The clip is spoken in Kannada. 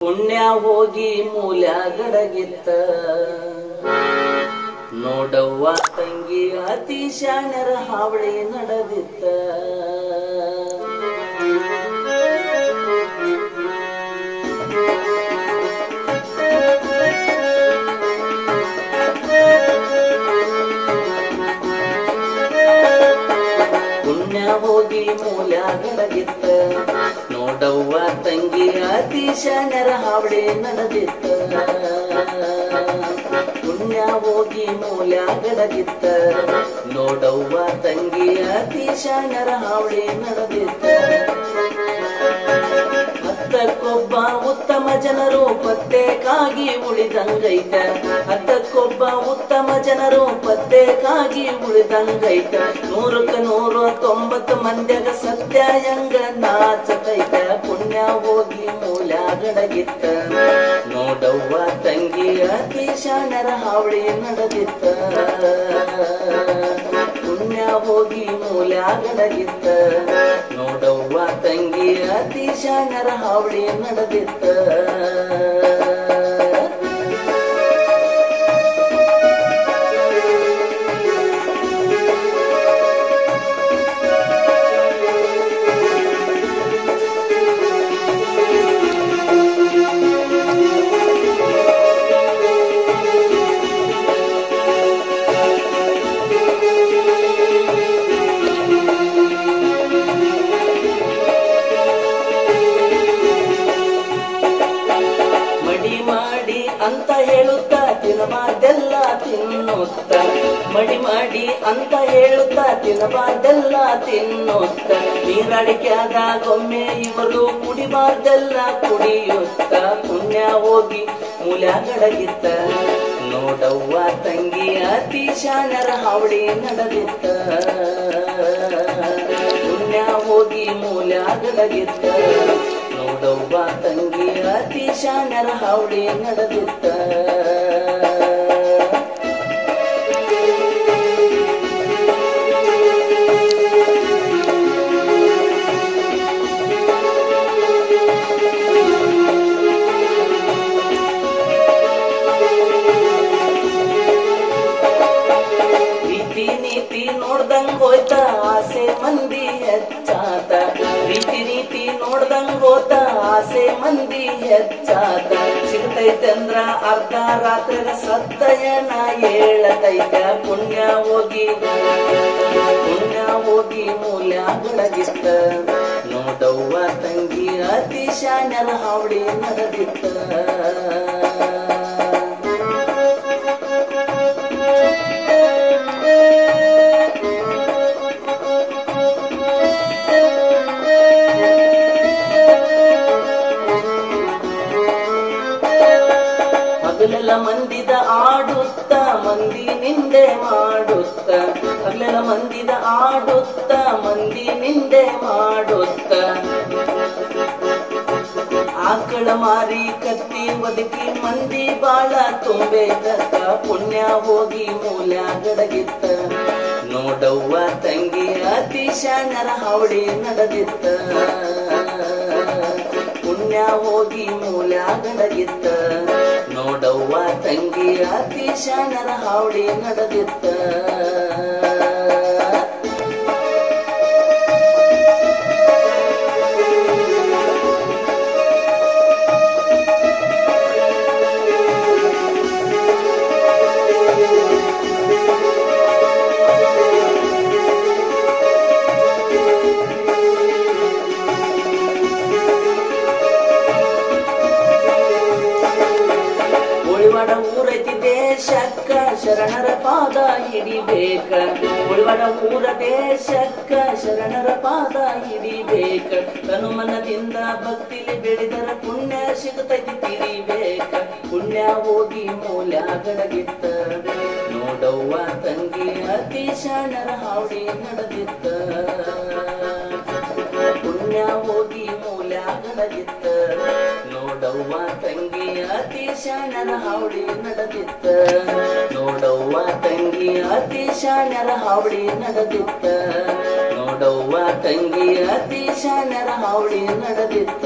ಪುಣ್ಯ ಹೋಗಿ ಮೂಲ್ಯಾಗಡಗಿತ್ತ ನೋಡವ್ವ ತಂಗಿ ಅತಿ ಶಾಣ್ಯರ ಹಾವಳಿ ನಡೆದಿತ್ತ ಪುಣ್ಯ ಹೋಗಿ ಮೂಲ್ಯಾಗಡಗಿತ್ತ ನೋಡವ್ವ ತಂಗಿ ಅತಿ ಶಾಣ್ಯರ ಹಾವಳಿ ನಡೆದಿತ್ತ ಪುಣ್ಯ ಹೋಗಿ ಮೂಲ್ಯಾಗಡಗಿತ್ತ ನೋಡವ್ವ ತಂಗಿ ಅತಿ ಶಾಣ್ಯರ ಹಾವಳಿ ನಡೆದಿತ್ತ ಹತ್ತಕ್ಕೊಬ್ಬ ಉತ್ತಮ ಜನರು ಪತ್ತೆಕಾಗಿ ಉಳಿದಂಗೈತ ಹತ್ತಕ್ಕೊಬ್ಬ ಉತ್ತಮ ಜನರು ಪತ್ತೆಕಾಗಿ ಉಳಿದಂಗೈತ 100 ಮಂದ್ಯಾಗ ಸತ್ಯ ಹೆಂಗ ನಾಚತೈತ ಪುಣ್ಯ ಹೋಗಿ ಮೂಲ್ಯಾಗಡಗಿತ್ತ ನೋಡವ್ವ ತಂಗಿ ಅತಿ ಶಾಣ್ಯರ ಹಾವಳಿ ನಡೆದಿತ್ತ ಪುಣ್ಯ ಹೋಗಿ ಮೂಲ್ಯಾಗಡಗಿತ್ತ ನೋಡವ್ವ ತಂಗಿ ಅತಿ ಶಾಣ್ಯರ ಹಾವಳಿ ನಡೆದಿತ್ತ ಅಂತ ಹೇಳುತ್ತಾ ತಿನ್ನಬಾರ್ದೆಲ್ಲ ತಿನ್ನುತ್ತ ಮಡಿ ಮಾಡಿ ಅಂತ ಹೇಳುತ್ತಾ ತಿನ್ನಬಾರ್ದೆಲ್ಲ ತಿನ್ನುತ್ತ ನೀರಾಡಿಕೆಯಾದಾಗೊಮ್ಮೆ ಇವರು ಕುಡಿಬಾರ್ದೆಲ್ಲ ಕುಡಿಯುತ್ತ ಪುಣ್ಯ ಹೋಗಿ ಮೂಲ್ಯಾಗಡಗಿತ್ತ ನೋಡವ್ವ ತಂಗಿ ಅತಿ ಶಾಣ್ಯರ ಹಾವಳಿ ನಡೆದಿತ್ತ ಪುಣ್ಯ ಹೋಗಿ ಮೂಲ್ಯಾಗಡಗಿತ್ತ ನೋಡವ್ವ ತಂಗಿ ಅತಿ ಶಾಣ್ಯರ ಹಾವಳಿ ನಡೆದಿತ್ತ ರೀತಿ ನೀತಿ ನೋಡ್ದಂಗ್ ಹೋಯ್ತ ಆಸೆ ಮಂದಿ ಹೆಚ್ಚಾತ ರೀತಿ ನೀತಿ ನೋಡ್ದಂಗ್ ಹೋತ ಆಸೆ ಮಂದಿ ಹೆಚ್ಚಾತ ಸಿಗ್ತೈತಂದ್ರ ಅರ್ಧ ರಾತ್ರಿಗ ಸತ್ತಯನ ಹೇಳತೈತ ಪುಣ್ಯ ಹೋಗಿ ಮೂಲ್ಯಾಗಡಗಿತ್ತ ನೋಡವ್ವ ತಂಗಿ ಅತಿ ಶಾಣ್ಯರ ಹಾವಳಿ ನಡೆದಿತ್ತ ಹಗಲೆಲ್ಲ ಮಂದಿದ ಆಡುತ್ತ ಮಂದಿ ನಿಂದೆ ಮಾಡುತ್ತ ಹಗಲೆಲ್ಲ ಮಂದಿದ ಆಡುತ್ತ ಮಂದಿ ನಿಂದೆ ಮಾಡುತ್ತ ಆಕಳ ಮಾರಿ ಕತ್ತಿ ಒದಕಿ ಮಂದಿ ಬಾಳ ತುಂಬೆದತ್ತ ಪುಣ್ಯ ಹೋಗಿ ಮೂಲ್ಯಾಗಡಗಿತ್ತ ನೋಡವ್ವ ತಂಗಿ ಅತಿ ಶಾಣ್ಯರ ಹಾವಳಿ ನಡೆದಿತ್ತ ಪುಣ್ಯ ಹೋಗಿ ಮೂಲ್ಯಾಗಡಗಿತ್ತ ನೋಡವ್ವ ತಂಗಿ ಅತಿ ಶಾಣ್ಯರ ಹಾವಳಿ ನಡೆದಿತ್ತ ಊರೈತಿ ದೇಶಕ್ಕ ಶರಣರ ಪಾದ ಹಿಡಿಬೇಕ ಉಳಿವಡ ಊರ ದೇಶಕ್ಕ ಶರಣರ ಪಾದ ಹಿಡಿಬೇಕ ತನುಮನದಿಂದ ಭಕ್ತಿಲಿ ಬೆಳೆದರ ಪುಣ್ಯ ಸಿಗುತ್ತೈತಿ ತಿರಿಬೇಕ ಪುಣ್ಯ ಹೋಗಿ ಮೂಲ್ಯಾಗಡಗಿತ್ತ ನೋಡವ್ವ ತಂಗಿ ಅತಿ ಶಾಣ್ಯರ ಹಾವಳಿ ನಡೆದಿತ್ತ ಪುಣ್ಯ ಹೋಗಿ ಮೂಲ್ಯಾಗಡಗಿತ್ತ ನೋಡವ್ವ ತಂಗಿ ಅತಿ ಶಾಣ್ಯರ ಹಾವಳಿ ನಡೆದಿತ್ತ ನೋಡವ್ವ ತಂಗಿ ಅತಿ ಶಾಣ್ಯರ ಹಾವಳಿ ನಡೆದಿತ್ತ ನೋಡವ್ವ ತಂಗಿ ಅತಿ ಶಾಣ್ಯರ ಹಾವಳಿ ನಡೆದಿತ್ತ